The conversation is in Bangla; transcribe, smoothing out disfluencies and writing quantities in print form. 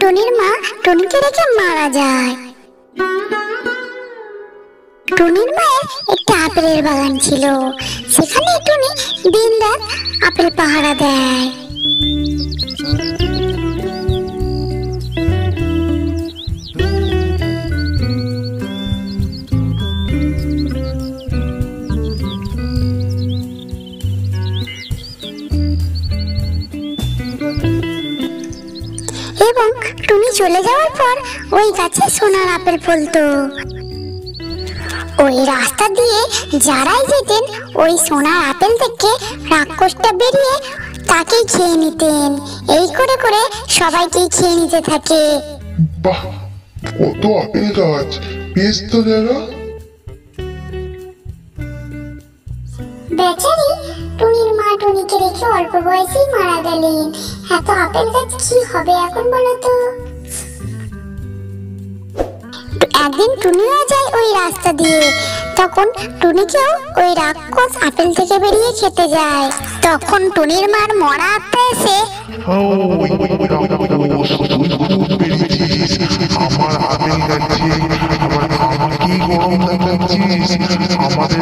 টুনির মা টুনিকে রেখে মারা যায়। টুনির মায়ের একটা আপেলের বাগান ছিল, সেখানে টুনি দিনরাত আপেল পাহারা দেয়। এবং টুনি চলে যাওয়ার পর ওই গাছে সোনার আপেল ফলতো। ওই রাস্তা দিয়ে যারাই যেতেন ওই সোনার আপেল থেকে রাক্ষসটা বেরিয়ে তাকেই খেয়ে নিতেন। এই করে করে সবাইকেই খেয়ে নিতে থাকে। বাহ, কত আপেল গাছ, বেশ তো জায়গা। বেচারি টুনির মা টুনিকে রেখে অল্প বয়সেই মারা গেলেন। এত আপেল গাছ কি হবে এখন বলো তো? একদিন টুনিও যায় ওই রাস্তা দিয়ে, তখন টুনিকেও ওই রাক্ষস আপেল থেকে বেরিয়ে খেতে যায়। তখন টুনির মার মরা আত্মা এসে আমাদের